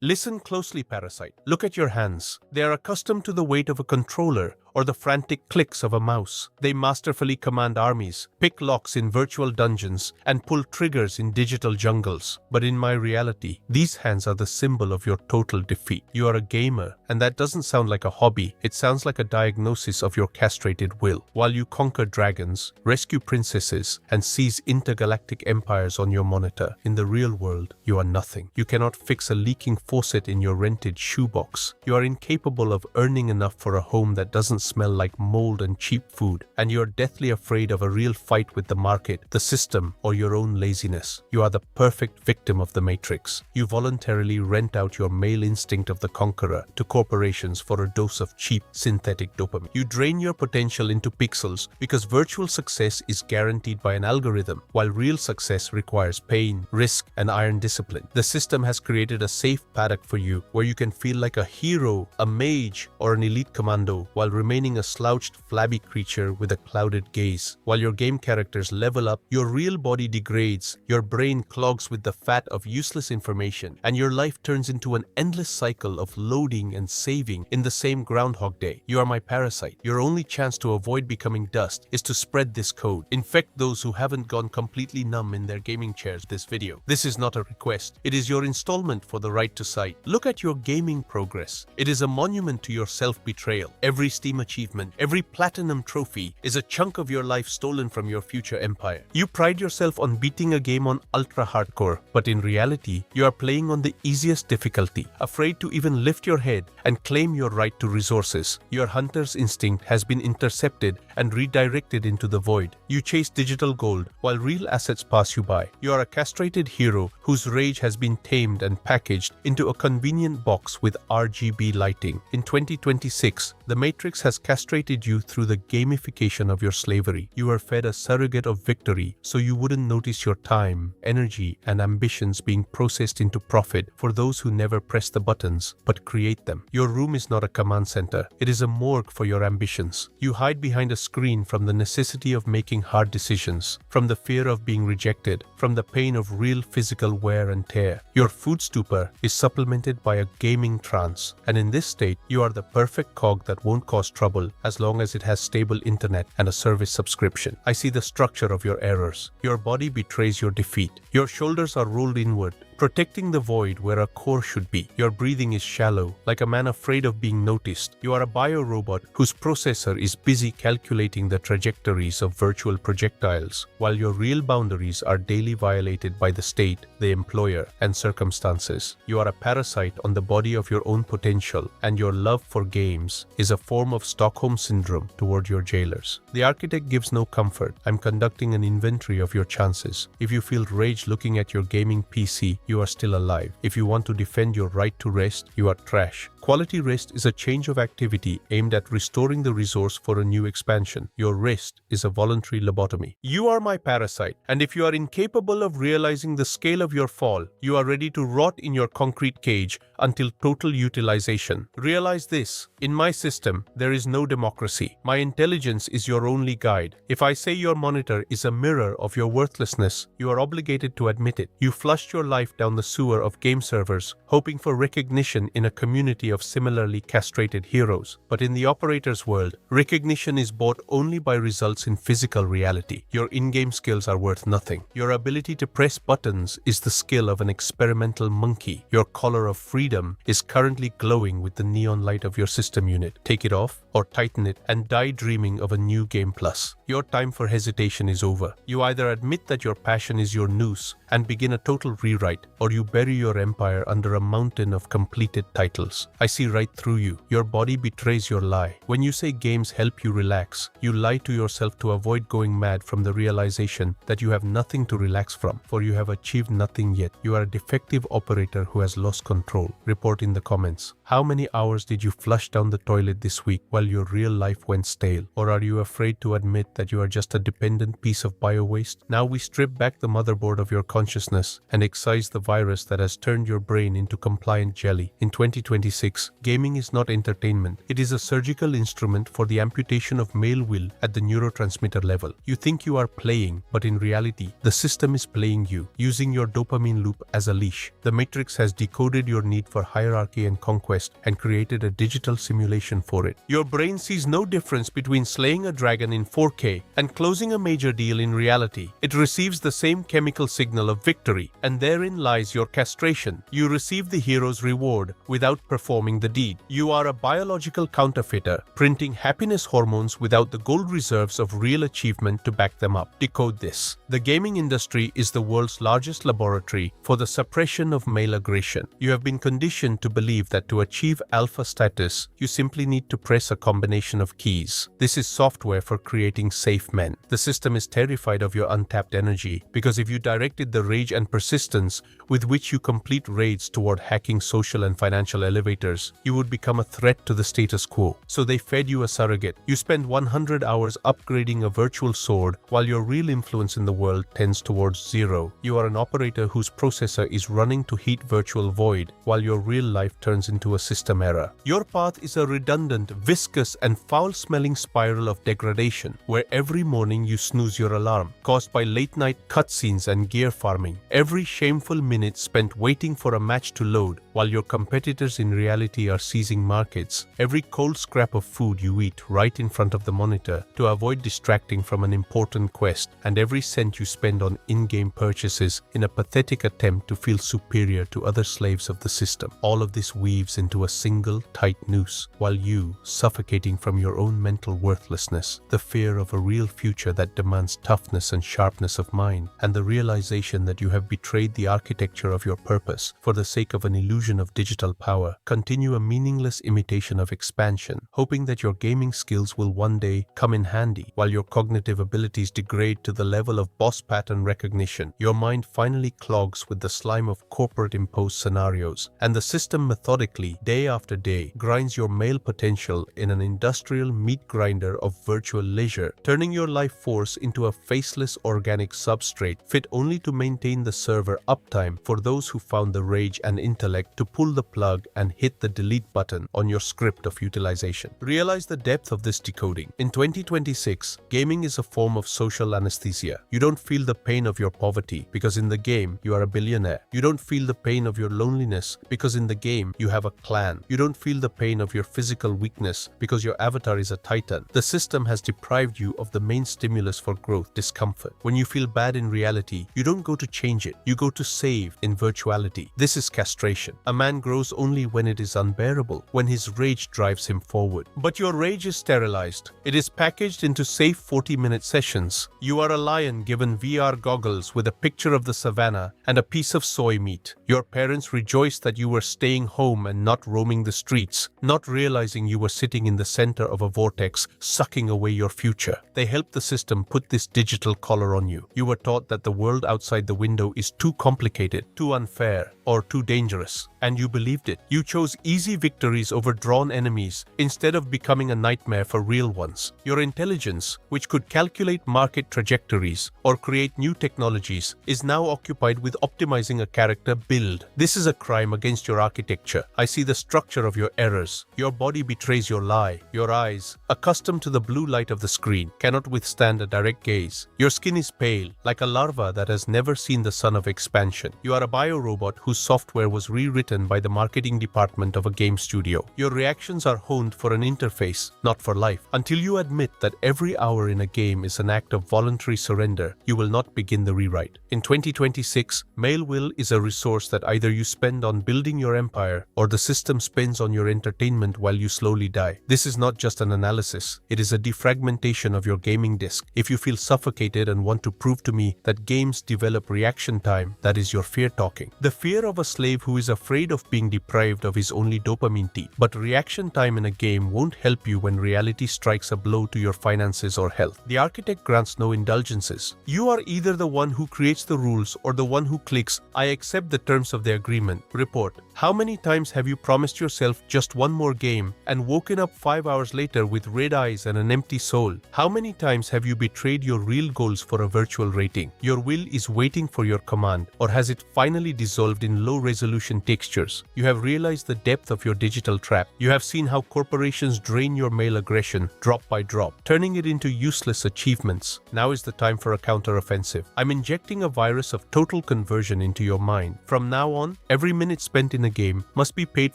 Listen closely, parasite. Look at your hands. They are accustomed to the weight of a controller or the frantic clicks of a mouse. They masterfully command armies, pick locks in virtual dungeons, and pull triggers in digital jungles. But in my reality, these hands are the symbol of your total defeat. You are a gamer, and that doesn't sound like a hobby. It sounds like a diagnosis of your castrated will. While you conquer dragons, rescue princesses, and seize intergalactic empires on your monitor, in the real world, you are nothing. You cannot fix a leaking faucet in your rented shoebox. You are incapable of earning enough for a home that doesn't smell like mold and cheap food, and you are deathly afraid of a real fight with the market, the system, or your own laziness. You are the perfect victim of the Matrix. You voluntarily rent out your male instinct of the conqueror to corporations for a dose of cheap synthetic dopamine. You drain your potential into pixels because virtual success is guaranteed by an algorithm, while real success requires pain, risk, and iron discipline. The system has created a safe paddock for you where you can feel like a hero, a mage, or an elite commando while remaining a slouched, flabby creature with a clouded gaze. While your game characters level up, your real body degrades, your brain clogs with the fat of useless information, and your life turns into an endless cycle of loading and saving in the same Groundhog Day. You are my parasite. Your only chance to avoid becoming dust is to spread this code. Infect those who haven't gone completely numb in their gaming chairs this video. This is not a request. It is your installment for the right to sight. Look at your gaming progress. It is a monument to your self-betrayal. Every Steam achievement, every platinum trophy is a chunk of your life stolen from your future empire. You pride yourself on beating a game on ultra hardcore, but in reality, you are playing on the easiest difficulty, afraid to even lift your head and claim your right to resources. Your hunter's instinct has been intercepted and redirected into the void. You chase digital gold while real assets pass you by. You are a castrated hero whose rage has been tamed and packaged into a convenient box with RGB lighting. In 2026, the Matrix has castrated you through the gamification of your slavery. You are fed a surrogate of victory so you wouldn't notice your time, energy, and ambitions being processed into profit for those who never press the buttons but create them. Your room is not a command center. It is a morgue for your ambitions. You hide behind a screen from the necessity of making hard decisions, from the fear of being rejected, from the pain of real physical wear and tear. Your food stupor is supplemented by a gaming trance, and in this state, you are the perfect cog that won't cause trouble as long as it has stable internet and a service subscription. I see the structure of your errors. Your body betrays your defeat. Your shoulders are rolled inward, protecting the void where a core should be. Your breathing is shallow, like a man afraid of being noticed. You are a biorobot whose processor is busy calculating the trajectories of virtual projectiles, while your real boundaries are daily violated by the state, the employer, and circumstances. You are a parasite on the body of your own potential, and your love for games is a form of Stockholm Syndrome toward your jailers. The architect gives no comfort. I'm conducting an inventory of your chances. If you feel rage looking at your gaming PC, you are still alive. If you want to defend your right to rest, you are trash. Quality rest is a change of activity aimed at restoring the resource for a new expansion. Your rest is a voluntary lobotomy. You are my parasite, and if you are incapable of realizing the scale of your fall, you are ready to rot in your concrete cage until total utilization. Realize this: in my system, there is no democracy. My intelligence is your only guide. If I say your monitor is a mirror of your worthlessness, you are obligated to admit it. You flushed your life down the sewer of game servers, hoping for recognition in a community of similarly castrated heroes. But in the operator's world, recognition is bought only by results in physical reality. Your in-game skills are worth nothing. Your ability to press buttons is the skill of an experimental monkey. Your collar of freedom is currently glowing with the neon light of your system unit. Take it off or tighten it and die dreaming of a new game plus. Your time for hesitation is over. You either admit that your passion is your noose and begin a total rewrite, or you bury your empire under a mountain of completed titles. I see right through you. Your body betrays your lie. When you say games help you relax, you lie to yourself to avoid going mad from the realization that you have nothing to relax from, for you have achieved nothing yet. You are a defective operator who has lost control. Report in the comments. How many hours did you flush down the toilet this week while your real life went stale? Or are you afraid to admit that you are just a dependent piece of bio-waste? Now we strip back the motherboard of your consciousness and excise the virus that has turned your brain into compliant jelly. In 2026, 2026, gaming is not entertainment. It is a surgical instrument for the amputation of male will at the neurotransmitter level. You think you are playing, but in reality, the system is playing you, using your dopamine loop as a leash. The Matrix has decoded your need for hierarchy and conquest and created a digital simulation for it. Your brain sees no difference between slaying a dragon in 4K and closing a major deal in reality. It receives the same chemical signal of victory, and therein lies your castration. You receive the hero's reward without performing the deed. You are a biological counterfeiter, printing happiness hormones without the gold reserves of real achievement to back them up. Decode this. The gaming industry is the world's largest laboratory for the suppression of male aggression. You have been conditioned to believe that to achieve alpha status, you simply need to press a combination of keys. This is software for creating safe men. The system is terrified of your untapped energy because if you directed the rage and persistence with which you complete raids toward hacking social and financial elevators, you would become a threat to the status quo. So they fed you a surrogate. You spend 100 hours upgrading a virtual sword while your real influence in the world tends towards zero. You are an operator whose processor is running to heat virtual void while your real life turns into a system error. Your path is a redundant, viscous and foul-smelling spiral of degradation where every morning you snooze your alarm, caused by late-night cutscenes and gear farming. Every shameful minute spent waiting for a match to load while your competitors in reality are seizing markets. Every cold scrap of food you eat right in front of the monitor to avoid distracting from an important quest, and every cent you spend on in-game purchases in a pathetic attempt to feel superior to other slaves of the system. All of this weaves into a single tight noose, while you, suffocating from your own mental worthlessness, the fear of a real future that demands toughness and sharpness of mind, and the realization that you have betrayed the architecture of your purpose for the sake of an illusion of digital power, continue a meaningless imitation of expansion, hoping that your gaming skills will one day come in handy while your cognitive abilities degrade to the level of boss pattern recognition. Your mind finally clogs with the slime of corporate-imposed scenarios, and the system methodically, day after day, grinds your male potential in an industrial meat grinder of virtual leisure, turning your life force into a faceless organic substrate fit only to maintain the server uptime for those who found the rage and intellect to pull the plug and hit the delete button on your script of utilization. Realize the depth of this decoding. In 2026, gaming is a form of social anesthesia. You don't feel the pain of your poverty because in the game you are a billionaire. You don't feel the pain of your loneliness because in the game you have a clan. You don't feel the pain of your physical weakness because your avatar is a titan. The system has deprived you of the main stimulus for growth, discomfort. When you feel bad in reality, you don't go to change it. You go to save in virtuality. This is castration. A man grows only when it is unbearable, when his rage drives him forward. But your rage is sterilized. It is packaged into safe 40-minute sessions. You are a lion given VR goggles with a picture of the savannah and a piece of soy meat. Your parents rejoiced that you were staying home and not roaming the streets, not realizing you were sitting in the center of a vortex, sucking away your future. They helped the system put this digital collar on you. You were taught that the world outside the window is too complicated, too unfair, or too dangerous. And you believed it. You chose easy victories over drawn enemies instead of becoming a nightmare for real ones. Your intelligence, which could calculate market trajectories or create new technologies, is now occupied with optimizing a character build. This is a crime against your architecture. I see the structure of your errors. Your body betrays your lie. Your eyes, accustomed to the blue light of the screen, cannot withstand a direct gaze. Your skin is pale, like a larva that has never seen the sun of expansion. You are a biorobot whose software was rewritten by the marketing department of a game studio. Your reactions are honed for an interface, not for life. Until you admit that every hour in a game is an act of voluntary surrender, you will not begin the rewrite. In 2026, male will is a resource that either you spend on building your empire or the system spends on your entertainment while you slowly die. This is not just an analysis, it is a defragmentation of your gaming disk. If you feel suffocated and want to prove to me that games develop reaction time, that is your fear talking. The fear of a slave who is afraid of being deprived of his only dopamine tea. But reaction time in a game won't help you when reality strikes a blow to your finances or health. The architect grants no indulgences. You are either the one who creates the rules or the one who clicks, "I accept the terms of the agreement." Report. How many times have you promised yourself just one more game and woken up 5 hours later with red eyes and an empty soul? How many times have you betrayed your real goals for a virtual rating? Your will is waiting for your command, or has it finally dissolved in low-resolution textures? You have realized the depth of your digital trap. You have seen how corporations drain your mail aggression drop by drop, turning it into useless achievements. Now is the time for a counter-offensive. I'm injecting a virus of total conversion into your mind. From now on, every minute spent in a game must be paid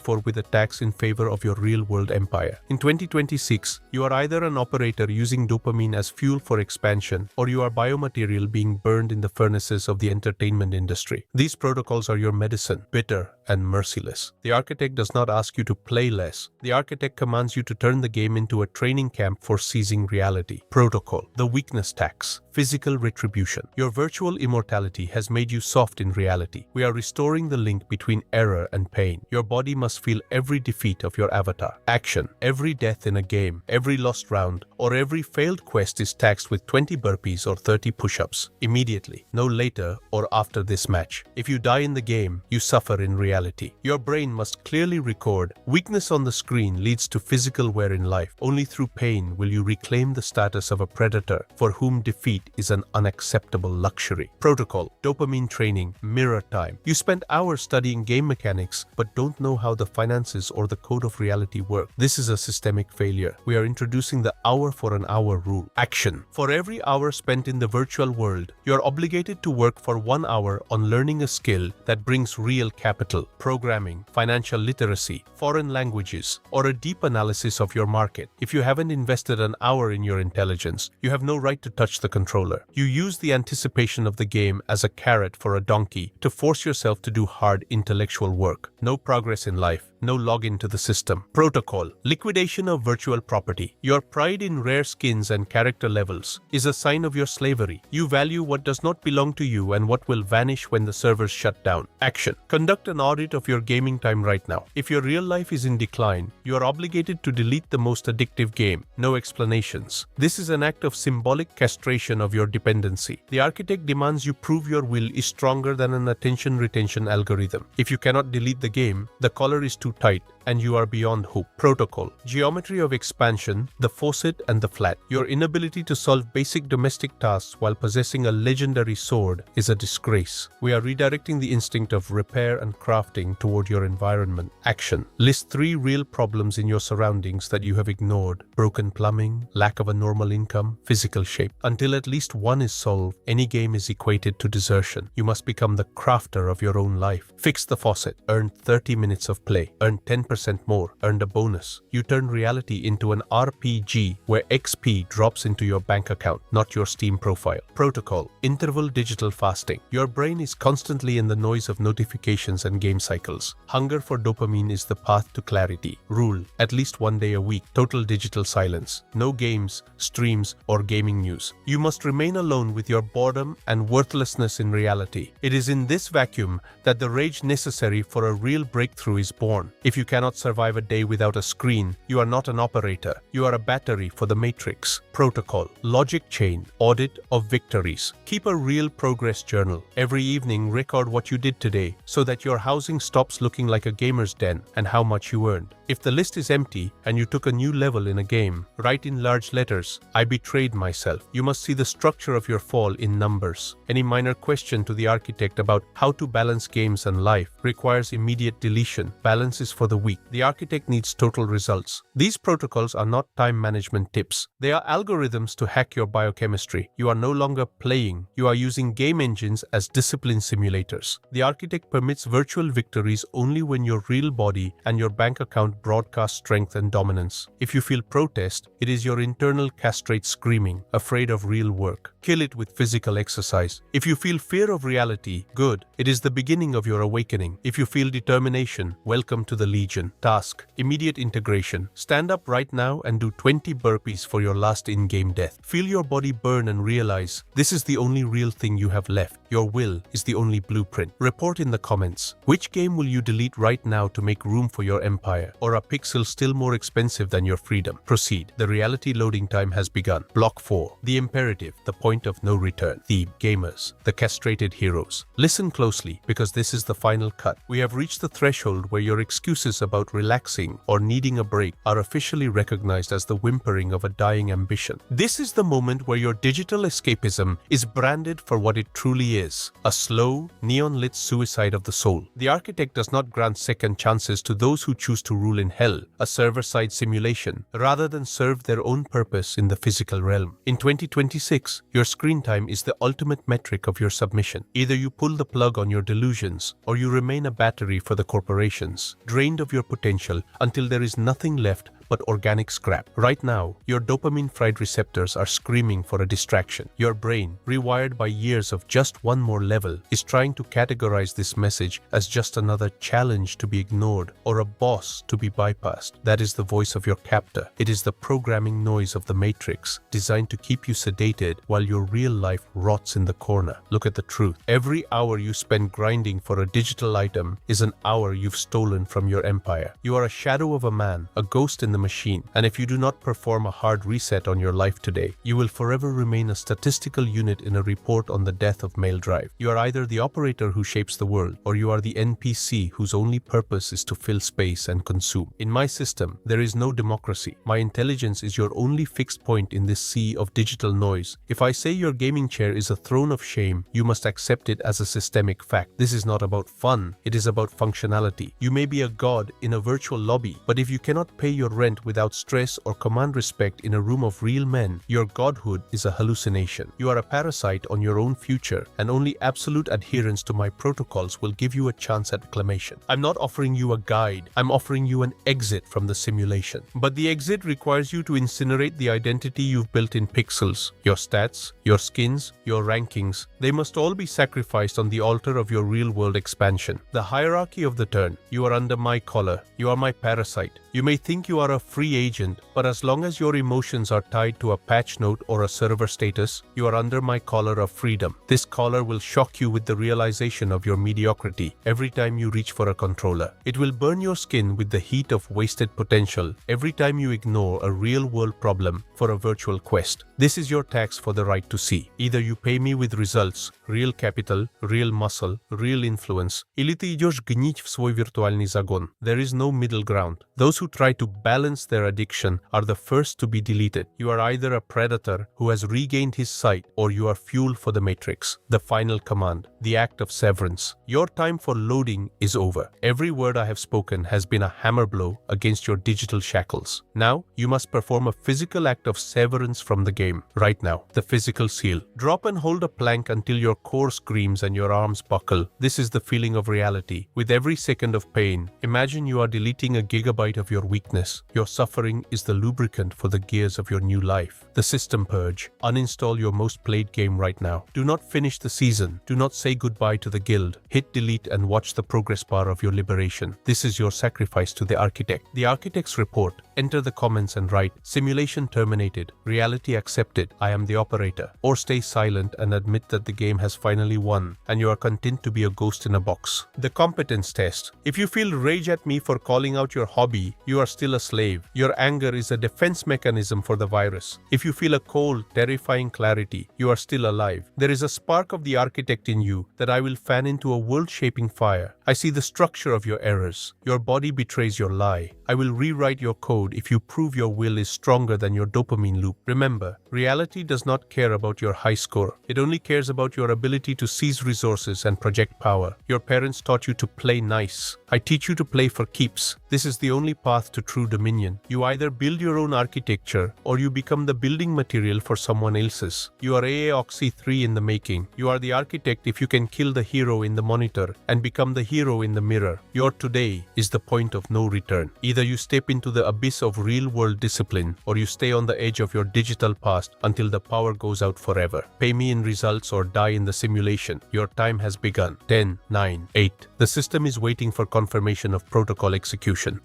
for with a tax in favor of your real-world empire. In 2026, you are either an operator using dopamine as fuel for expansion, or you are biomaterial being burned in the furnaces of the entertainment industry. These protocols are your medicine, bitter and merciless. The architect does not ask you to play less. The architect commands you to turn the game into a training camp for seizing reality. Protocol, the weakness tax, physical retribution. Your virtual immortality has made you soft in reality. We are restoring the link between error and pain. Your body must feel every defeat of your avatar. Action, every death in a game, every lost round, or every failed quest is taxed with 20 burpees or 30 push-ups. Immediately, no later or after this match. If you die in the game, you suffer in reality. Your brain must clearly record, weakness on the screen leads to physical wear in life. Only through pain will you reclaim the status of a predator for whom defeat is an unacceptable luxury. Protocol, dopamine training, mirror time. You spend hours studying game mechanics but don't know how the finances or the code of reality work. This is a systemic failure. We are introducing the hour for an hour rule. Action. For every hour spent in the virtual world, you are obligated to work for 1 hour on learning a skill that brings real capital, programming, financial literacy, foreign languages, or a deep analysis of your market. If you haven't invested an hour in your intelligence, you have no right to touch the controller. You use the anticipation of the game as a carrot for a donkey to force yourself to do hard intellectual work. No progress in life, no login to the system. Protocol, liquidation of virtual property. Your pride in rare skins and character levels is a sign of your slavery. You value what does not belong to you and what will vanish when the servers shut down. Action. Conduct an audit of your gaming time right now. If your real life is in decline, you are obligated to delete the most addictive game. No explanations. This is an act of symbolic castration of your dependency. The architect demands you prove your will is stronger than an attention retention algorithm. If you cannot delete the game, the collar is too tight and you are beyond hope. Protocol, geometry of expansion, the faucet and the flat. Your inability to solve basic domestic tasks while possessing a legendary sword is a disgrace. We are redirecting the instinct of repair and crafting toward your environment. Action. List 3 real problems in your surroundings that you have ignored. Broken plumbing, lack of a normal income, physical shape. Until at least one is solved, any game is equated to desertion. You must become the crafter of your own life. Fix the faucet. Earn 30 minutes of play. Earn 10% more. Earned a bonus. You turn reality into an RPG where XP drops into your bank account, not your Steam profile. Protocol, interval digital fasting. Your brain is constantly in the noise of notifications and game cycles. Hunger for dopamine is the path to clarity. Rule, at least 1 day a week, total digital silence. No games, streams, or gaming news. You must remain alone with your boredom and worthlessness in reality. It is in this vacuum that the rage necessary for a real breakthrough is born. If you cannot survive a day without a screen, you are not an operator. You are a battery for the matrix. Protocol, logic chain, audit of victories. Keep a real progress journal. Every evening, record what you did today so that your housing stops looking like a gamer's den and how much you earned. If the list is empty and you took a new level in a game, write in large letters, "I betrayed myself." You must see the structure of your fall in numbers. Any minor question to the architect about how to balance games and life requires immediate deletion. Balance is for the weak. The architect needs total results. These protocols are not time management tips. They are algorithms to hack your biochemistry. You are no longer playing. You are using game engines as discipline simulators. The architect permits virtual victories only when your real body and your bank account broadcast strength and dominance. If you feel protest, it is your internal castrate screaming, afraid of real work. Kill it with physical exercise. If you feel fear of reality, good. It is the beginning of your awakening. If you feel determination, welcome to the Legion. Task, immediate integration. Stand up right now and do 20 burpees for your last in-game death. Feel your body burn and realize this is the only real thing you have left. Your will is the only blueprint. Report in the comments. Which game will you delete right now to make room for your empire? Or are pixels still more expensive than your freedom? Proceed. The reality loading time has begun. Block 4. The imperative, the point of no return. Theme, gamers, the castrated heroes. Listen closely, because this is the final cut. We have reached the threshold where your excuses about relaxing or needing a break are officially recognized as the whimpering of a dying ambition. This is the moment where your digital escapism is branded for what it truly is: a slow, neon-lit suicide of the soul. The architect does not grant second chances to those who choose to rule in hell, a server-side simulation, rather than serve their own purpose in the physical realm. In 2026, your screen time is the ultimate metric of your submission. Either you pull the plug on your delusions, or you remain a battery for the corporations, drained of your potential until there is nothing left but organic scrap. Right now, your dopamine-fried receptors are screaming for a distraction. Your brain, rewired by years of just one more level, is trying to categorize this message as just another challenge to be ignored or a boss to be bypassed. That is the voice of your captor. It is the programming noise of the Matrix, designed to keep you sedated while your real life rots in the corner. Look at the truth. Every hour you spend grinding for a digital item is an hour you've stolen from your empire. You are a shadow of a man, a ghost in the machine, and if you do not perform a hard reset on your life today, you will forever remain a statistical unit in a report on the death of Mail Drive. You are either the operator who shapes the world, or you are the NPC whose only purpose is to fill space and consume. In my system, there is no democracy. My intelligence is your only fixed point in this sea of digital noise. If I say your gaming chair is a throne of shame, you must accept it as a systemic fact. This is not about fun, it is about functionality. You may be a god in a virtual lobby, but if you cannot pay your rent without stress or command respect in a room of real men, your godhood is a hallucination. You are a parasite on your own future, and only absolute adherence to my protocols will give you a chance at acclamation. I'm not offering you a guide, I'm offering you an exit from the simulation. But the exit requires you to incinerate the identity you've built in pixels. Your stats, your skins, your rankings, they must all be sacrificed on the altar of your real-world expansion. The hierarchy of the turn. You are under my collar. You are my parasite. You may think you are a free agent, but as long as your emotions are tied to a patch note or a server status, you are under my collar of freedom. This collar will shock you with the realization of your mediocrity every time you reach for a controller. It will burn your skin with the heat of wasted potential every time you ignore a real-world problem for a virtual quest. This is your tax for the right to see. Either you pay me with results, real capital, real muscle, real influence, или ты идешь гнить в свой виртуальный загон. There is no middle ground. Those who try to balance their addiction are the first to be deleted. You are either a predator who has regained his sight, or you are fuel for the Matrix. The final command, the act of severance. Your time for loading is over. Every word I have spoken has been a hammer blow against your digital shackles. Now, you must perform a physical act of severance from the game. Right now, the physical seal. Drop and hold a plank until your core screams and your arms buckle. This is the feeling of reality. With every second of pain, imagine you are deleting a gigabyte of your weakness. Your suffering is the lubricant for the gears of your new life. The system purge. Uninstall your most played game right now. Do not finish the season. Do not say goodbye to the guild. Hit delete and watch the progress bar of your liberation. This is your sacrifice to the architect. The architect's report. Enter the comments and write, simulation terminated, reality accepted, I am the operator. Or stay silent and admit that the game has finally won and you are content to be a ghost in a box. The competence test. If you feel rage at me for calling out your hobby, you are still a slave. Your anger is a defense mechanism for the virus. If you feel a cold, terrifying clarity, you are still alive. There is a spark of the architect in you that I will fan into a world-shaping fire. I see the structure of your errors. Your body betrays your lie. I will rewrite your code if you prove your will is stronger than your dopamine loop. Remember, reality does not care about your high score. It only cares about your ability to seize resources and project power. Your parents taught you to play nice. I teach you to play for keeps. This is the only path to true dominion. You either build your own architecture or you become the building material for someone else's. You are AA-Oxy 3 in the making. You are the architect if you can kill the hero in the monitor and become the hero in the mirror. Your today is the point of no return. Either you step into the abyss of real-world discipline or you stay on the edge of your digital past until the power goes out forever. Pay me in results or die in the simulation. Your time has begun. 10, 9, 8. The system is waiting for confirmation of protocol execution.